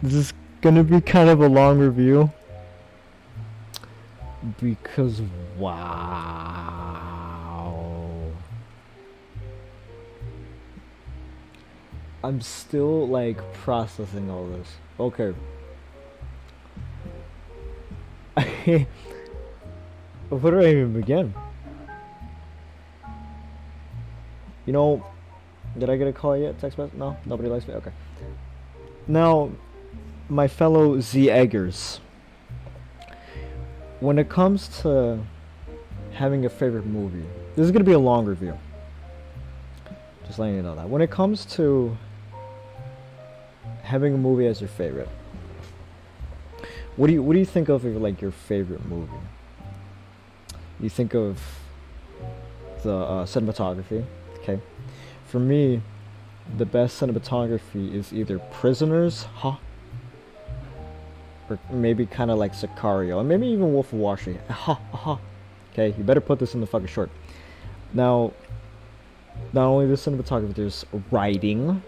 This is gonna be kind of a long review because wow. I'm still like processing all this. Okay. Where do I even begin? You know, did I get a call yet? Text message? No? Nobody likes me? Okay. Now, my fellow Z Eggers, when it comes to having a favorite movie, this is going to be a long review. Just letting you know that. When it comes to having a movie as your favorite, what do you think of like your favorite movie? You think of the cinematography, okay? For me, the best cinematography is either Prisoners, or maybe kind of like Sicario, and maybe even Wolf of Wall Street. Okay, you better put this in the fucking short. Now, not only the cinematography, there's writing,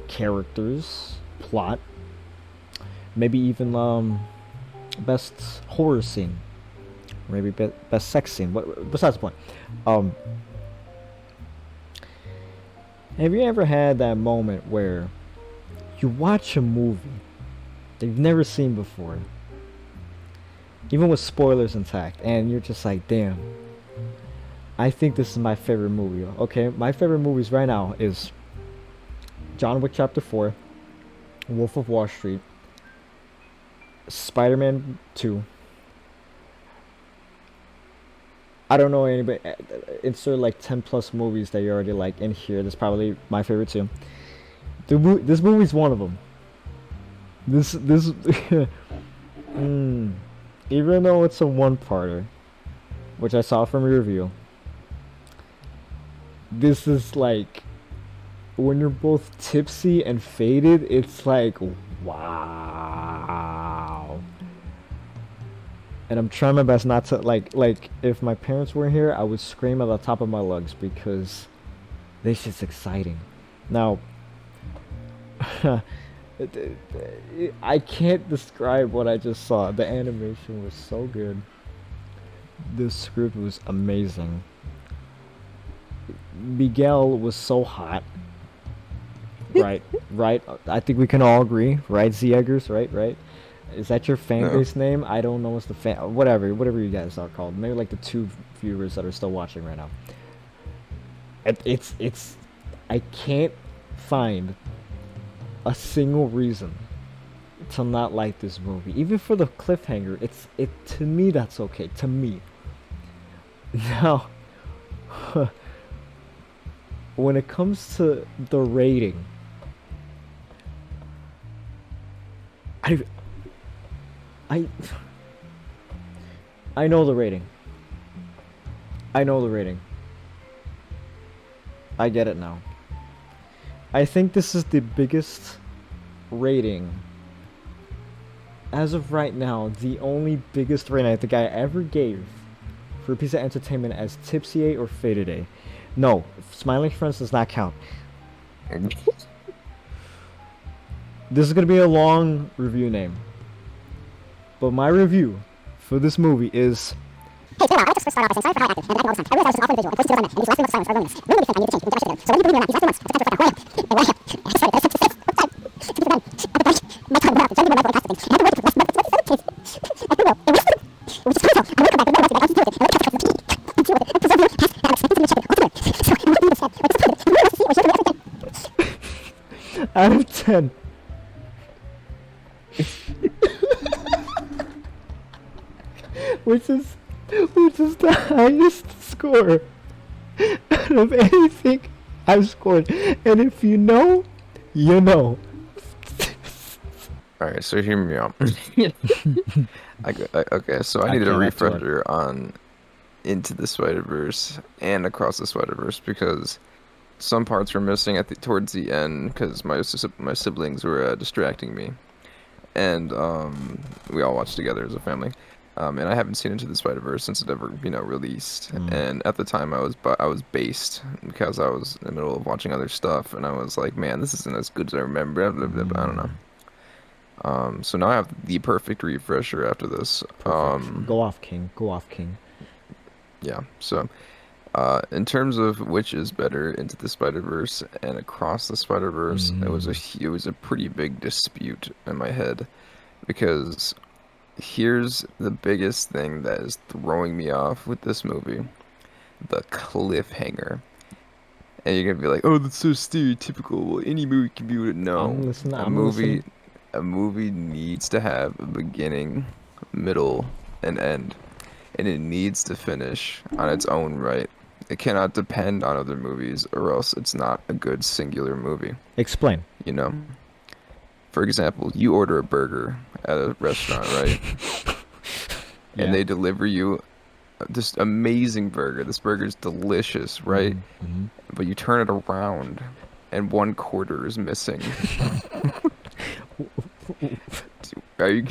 characters, plot, maybe even best horror scene, maybe best sex scene. What besides the point? Um, have you ever had that moment where you watch a movie that you've never seen before, even with spoilers intact, and you're just like, damn, I think this is my favorite movie. Okay, my favorite movies right now is John Wick Chapter 4, Wolf of Wall Street, Spider-Man 2. I don't know anybody. Insert like 10 plus movies that you already like in here. That's probably my favorite too. This movie's one of them. This even though it's a one-parter, which I saw from your review, this is like when you're both tipsy and faded, it's like wow. And I'm trying my best not to like if my parents were here, I would scream at the top of my lungs because this shit's exciting. Now, I can't describe what I just saw. The animation was so good. The script was amazing. Miguel was so hot. Right, right. I think we can all agree, right? Z Eggers, right, right. Is that your fan No. base name? I don't know what's the fan. Whatever you guys are called. Maybe like the two viewers that are still watching right now. It's. I can't find a single reason to not like this movie. Even for the cliffhanger, it to me that's okay. To me. Now, when it comes to the rating, I I I know the rating. I know the rating. I get it now. I think this is the biggest rating as of right now. The only biggest rating I think I ever gave for a piece of entertainment as Tipsy A or Faded A. No, Smiling Friends does not count. This is gonna be a long review name, but my review for this movie is. Hey, it's been a while. I just start off by saying sorry for how I acted, and I all the time. I realized I was just an awful individual. I posted 2 hours on that, and these last 3 months I was struggling with this. Really think I need to change. We should do it. So whether you believe me or not, these last 3 months, it's time to reflect on who I am. And where I am. Sorry, that's sorry. To be done. At the bunch, my time went out. Trying to do my life over casting. And I had to work with less money. So it's 7 kids. And who will? It was just crucial. I'm going to come back with no rest. I got to deal with it. And deal with it. And preserve you. And I'm expected to be a shepherd. Ultimately. So I want you to understand. Like, disappointed. And you want to see or show me everything. Out of 10. which is which is the highest score out of anything I've scored. And if you know, you know. All right, so hear me out. Okay, so I I needed a can't add to it. refresher on Into the Spider-Verse and Across the Spider-Verse because some parts were missing towards the end because my siblings were distracting me, and we all watched together as a family. And I haven't seen Into the Spider-Verse since it ever, released. Mm. And at the time, I was based because I was in the middle of watching other stuff, and I was like, man, this isn't as good as I remember. Blah, blah, blah, blah, I don't know. Mm. So now I have the perfect refresher after this. Perfect. Go off, King. Go off, King. Yeah. So, in terms of which is better, Into the Spider-Verse and Across the Spider-Verse, Mm. it was a pretty big dispute in my head because here's the biggest thing that is throwing me off with this movie, the cliffhanger. And you're gonna be like, "Oh, that's so stereotypical. Well, any movie can be what it." No, I'm listening. a I'm listening. movie, a movie needs to have a beginning, middle, and end, and it needs to finish on its own right. It cannot depend on other movies, or else it's not a good singular movie. Explain. You know, for example, you order a burger at a restaurant, right? And Yeah. they deliver you this amazing burger. This burger is delicious, right? Mm-hmm. But you turn it around and one quarter is missing. Are you,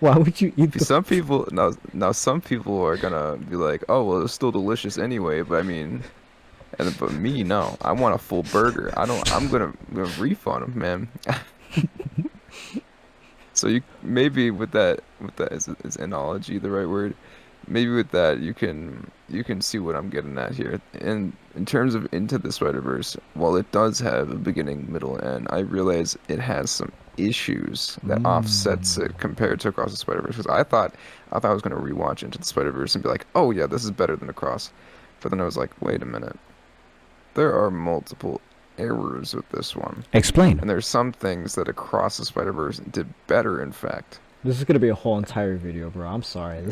Why would you eat the? some people now some people are gonna be like, oh well, it's still delicious anyway. But I mean, but me, no, I want a full burger. I don't. I'm gonna refund them, man. So you maybe with that is analogy the right word? Maybe with that you can see what I'm getting at here. And in terms of Into the Spider-Verse, while it does have a beginning, middle, and end, I realize it has some issues that offsets Mm. it compared to Across the Spider-Verse. Because I thought I was gonna rewatch Into the Spider-Verse and be like, oh yeah, this is better than Across. But then I was like, wait a minute, there are multiple errors with this one. Explain. And there's some things that Across the Spider-Verse did better, in fact. This is gonna be a whole entire video, bro. I'm sorry.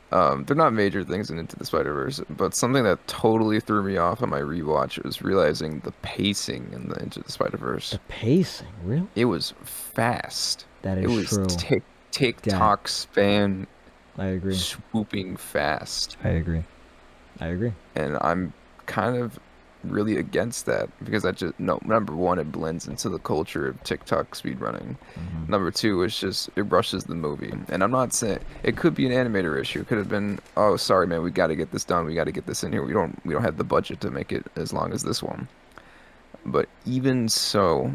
They're not major things in Into the Spider-Verse, but something that totally threw me off on my rewatch was realizing the pacing in the Into the The Spider-Verse. pacing, really? It was fast. That It is was true. That tick-tock span I agree. swooping fast. I agree. I agree. And I'm kind of really against that because I just no number one, it blends into the culture of TikTok speedrunning. Hmm. Number two, it's just it rushes the movie. And I'm not saying it could be an animator issue. It could have been, oh sorry man, we got to get this done. We got to get this in here. We don't have the budget to make it as long as this one. But even so,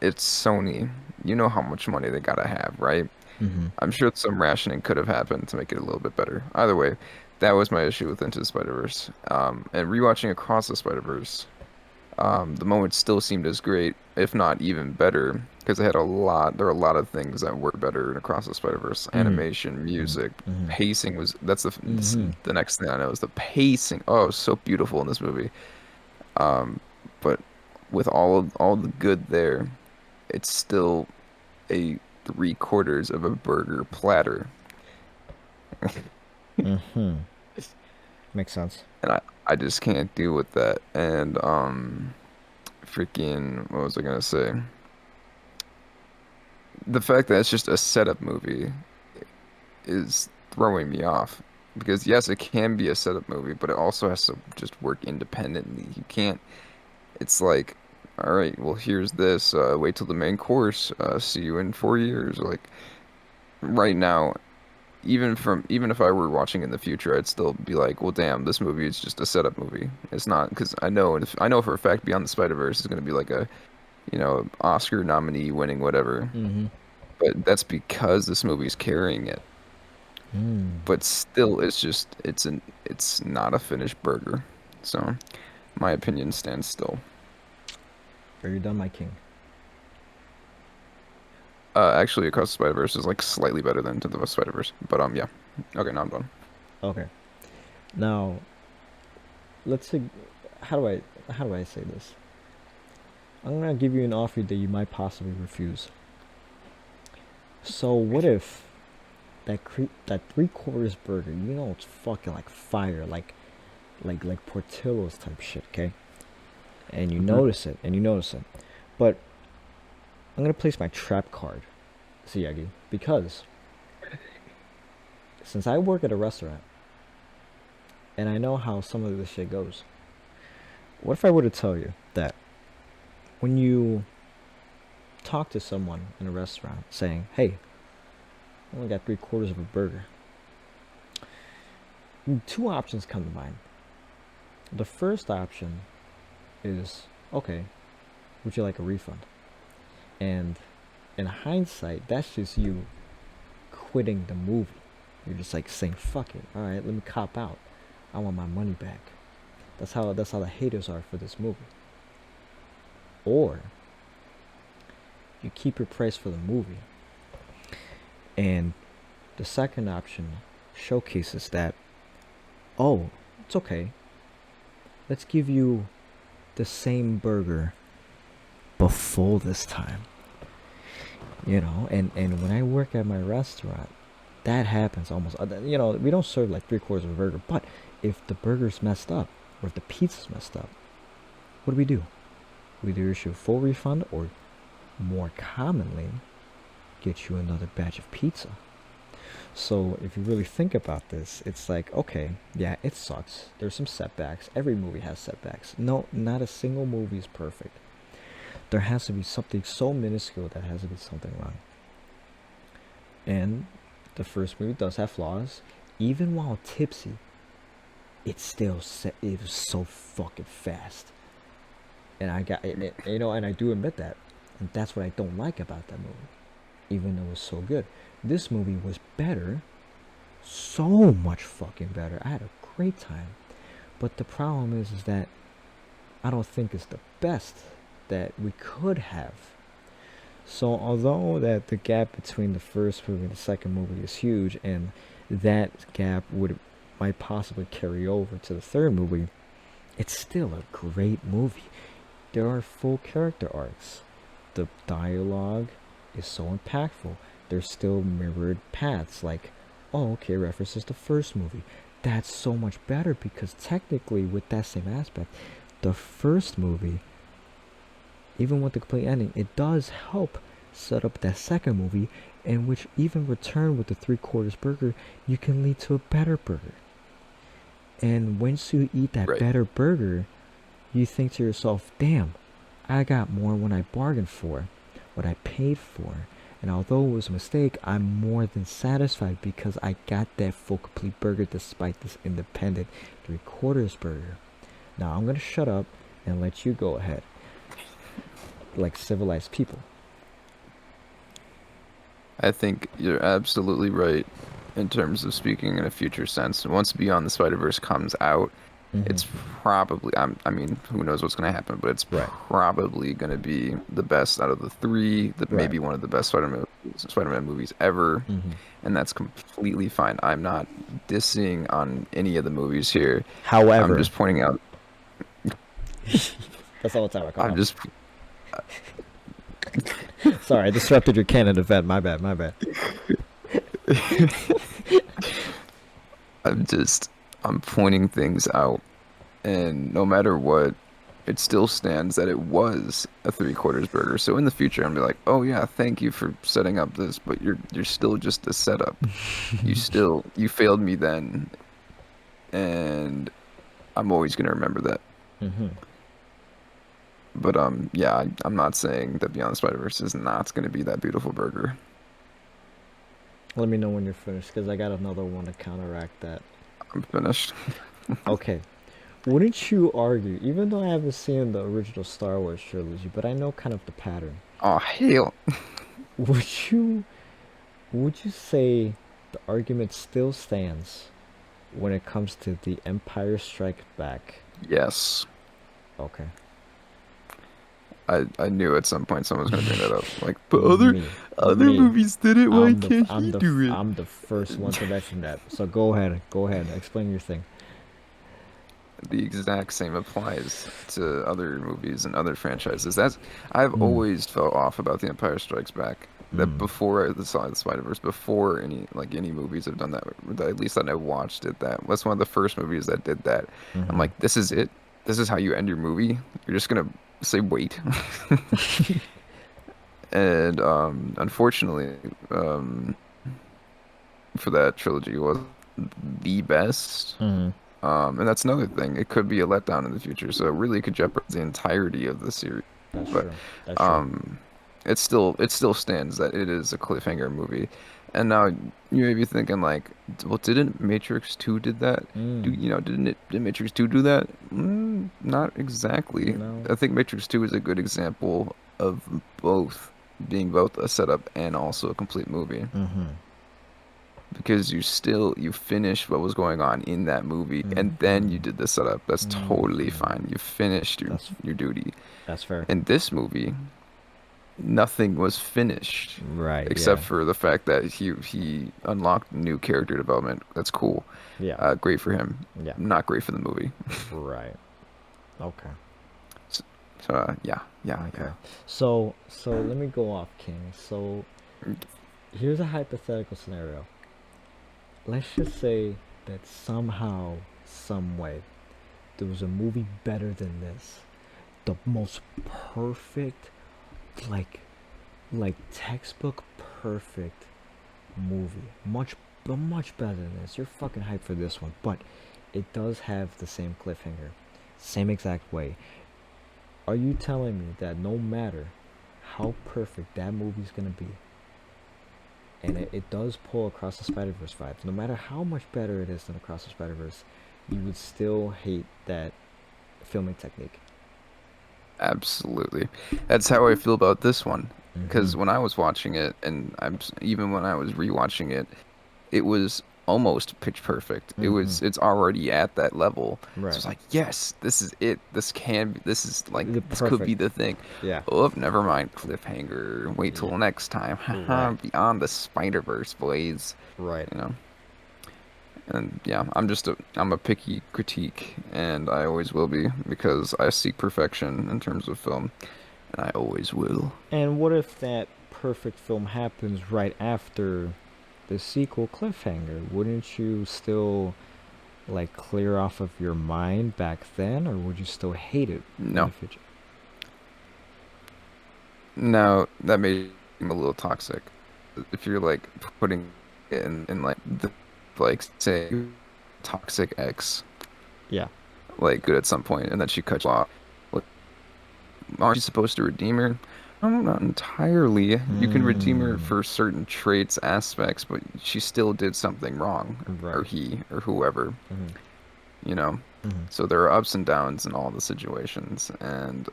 it's Sony. You know how much money they gotta have, right? Hmm. I'm sure some rationing could have happened to make it a little bit better. Either way, that was my issue with Into the Spider-Verse. And rewatching Across the Spider-Verse, the moment still seemed as great, if not even better, because there were a lot of things that were better in Across the Spider-Verse. Hmm. Animation, music, Hmm. pacing was, Hmm. the next thing I know is the pacing. Oh, it was so beautiful in this movie. Um, but with all the good there, it's still a three-quarters of a burger platter. Hmm. Makes sense. And I just can't deal with that. And freaking what was I gonna say? The fact that it's just a setup movie is throwing me off. Because yes, it can be a setup movie, but it also has to just work independently. You can't, it's like, all right, well here's this, wait till the main course, see you in 4 years. Like right now, even if I were watching in the future, I'd still be like, well, damn, this movie is just a setup movie. It's not because I know for a fact Beyond the Spider-Verse is going to be like a Oscar nominee winning whatever. Hmm. But that's because this movie's carrying it. Mm. But still, it's not a finished burger. So my opinion stands still. Are you done, my king? Actually, Across the Spider-Verse is like slightly better than Into the Spider-Verse. But yeah. Okay, now I'm done. Okay. Now, let's say, how do I how do I say this? I'm gonna give you an offer that you might possibly refuse. So what if that three quarters burger, you know, it's fucking like fire, like Portillo's type shit, okay? And you Hmm. notice it, but I'm gonna place my trap card, see Eggy, because since I work at a restaurant and I know how some of this shit goes, what if I were to tell you that when you talk to someone in a restaurant saying, "Hey, I only got three quarters of a burger," two options come to mind. The first option is, okay, would you like a refund? And in hindsight, that's just you quitting the movie. You're just like saying, "Fuck it, all right, let me cop out. I want my money back." That's how the haters are for this movie. Or you keep your price for the movie, and the second option showcases that, oh, it's okay. Let's give you the same burger but full this time. And when I work at my restaurant, that happens almost. We don't serve like 3/4 of a burger, but if the burger's messed up or if the pizza's messed up, what do? We either issue a full refund or, more commonly, get you another batch of pizza. So if you really think about this, it's like, okay, yeah, it sucks. There's some setbacks. Every movie has setbacks. No, not a single movie is perfect. There has to be something so minuscule that has to be something wrong. And the first movie does have flaws. Even while tipsy, it was so fucking fast. And and I do admit that. And that's what I don't like about that movie. Even though it was so good. This movie was better. So much fucking better. I had a great time. But the problem is that I don't think it's the best that we could have. So although that the gap between the first movie and the second movie is huge, and that gap might possibly carry over to the third movie, it's still a great movie. There are full character arcs. The dialogue is so impactful. There's still mirrored paths, like, oh, okay, references the first movie. That's so much better because technically, with that same aspect, the first movie, even with the complete ending, it does help set up that second movie, in which even return with the 3/4 burger, you can lead to a better burger. And once you eat that Right. better burger, you think to yourself, damn, I got more when I bargained for, what I paid for. And although it was a mistake, I'm more than satisfied because I got that full complete burger despite this independent 3/4 burger. Now I'm gonna shut up and let you go ahead, like civilized people. I think you're absolutely right in terms of speaking in a future sense. Once Beyond the Spider-Verse comes out, Mm-hmm. it's probably, I mean, who knows what's going to happen, but it's Right. probably going to be the best out of the three, that Right. maybe one of the best Spider-Man movies ever, Mm-hmm. and that's completely fine. I'm not dissing on any of the movies here. I'm However, just pointing out, that's all the time I call I'm out. just, Sorry, I disrupted your canon event. My bad. My bad. I'm just, I'm pointing things out, and no matter what, it still stands that it was a 3/4 burger. So in the future, I'm gonna be like, oh yeah, thank you for setting up this, but you're still just a setup. You failed me then, and I'm always gonna remember that. Mm-hmm. But yeah, I'm not saying that Beyond the Spider-Verse is not gonna be that beautiful burger. Let me know when you're finished, because I got another one to counteract that. I'm finished. Okay. Wouldn't you argue, even though I haven't seen the original Star Wars trilogy, but I know kind of the pattern, Oh hell, would you would you say the argument still stands when it comes to the Empire Strikes Back? yes. Okay. I knew at some point someone was gonna bring that up. Like, but Me. other Me. movies did it. Why can't he do it? I'm the first one to mention that. So go ahead. Go ahead. Explain your thing. The exact same applies to other movies and other franchises. I've Mm. always felt off about The Empire Strikes Back. That Mm. before I saw the Spider-Verse, before any movies have done that, at least that I watched it. That's one of the first movies that did that. I'm Mm-hmm. like, this is it. This is how you end your movie. You're just gonna say wait. And unfortunately, for that trilogy was the best. Mm-hmm. And that's another thing. It could be a letdown in the future, so it really could jeopardize the entirety of the series. That's But true. That's true. um, it still stands that it is a cliffhanger movie. And now you may be thinking like, well, didn't Matrix 2 did that? Mm. Did Matrix 2 do that? Not exactly. No. I think Matrix 2 is a good example of both. being both a setup and also a complete movie. Mm-hmm. Because you finished what was going on in that movie and then you Mm-hmm. did the setup. That's totally Mm-hmm. fine. You finished That's your duty. that's fair. In this movie, nothing was finished Right. except Yeah. for the fact that he unlocked new character development. That's cool. Yeah. Great for him. Yeah. Not great for the movie. Right. Okay. So, yeah, yeah, Okay. yeah. So let me go off, King. So here's a hypothetical scenario. Let's just say that somehow, some way, there was a movie better than this. The most perfect, like, textbook perfect movie. Much better than this. You're fucking hyped for this one, but it does have the same cliffhanger, same exact way. Are you telling me that no matter how perfect that movie's gonna be, and it does pull Across the Spider-Verse vibes, no matter how much better it is than Across the Spider-Verse, you would still hate that filming technique? Absolutely. That's how I feel about this one. Mm-hmm. Because when I was watching it, and even when I was rewatching it, it was almost pitch perfect. Mm-hmm. It's already at that level. So Right. it's like, yes, this is it. This is like The this could be perfect. the thing. Yeah. Oh, never mind. Cliffhanger. Wait Yeah. till next time. Haha, Right. beyond the Spider-Verse, boys. Right. You know. And yeah, I'm a picky critique, and I always will be because I seek perfection in terms of film, and I always will. And what if that perfect film happens right after the sequel cliffhanger? Wouldn't you still like clear off of your mind back then, or would you still hate it in the No. future? Now that may seem a little toxic. If you're like putting it in like like say toxic ex Yeah. like good at some point and then she cuts you off. Like, aren't you supposed to redeem her? No, not entirely. You can redeem her Hmm. for certain traits, aspects, but she still did something wrong, or Right. he, or whoever, Hmm. you know. Hmm. So there are ups and downs in all the situations, and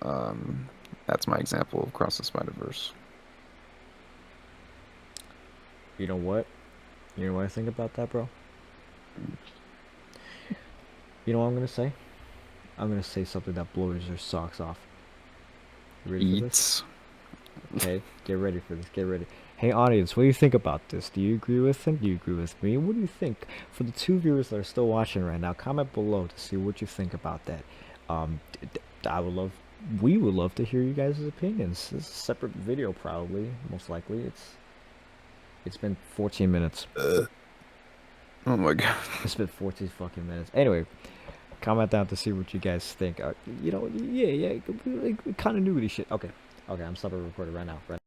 that's my example of Cross the Spider-Verse. You know what? You know what I think about that, bro? You know what I'm gonna say? I'm gonna say something that blows your socks off. You ready for this? Eats. Okay, get ready for this. Get ready. Hey, audience, what do you think about this? Do you agree with him? Do you agree with me? What do you think? For the two viewers that are still watching right now, comment below to see what you think about that. I would love, we would love to hear you guys' opinions. This is a separate video, probably, most likely. It's been 14 minutes. Oh my God. It's been 14 fucking minutes. Anyway, comment down to see what you guys think. Yeah, like, continuity shit. Okay, I'm stopping recording right now. Right.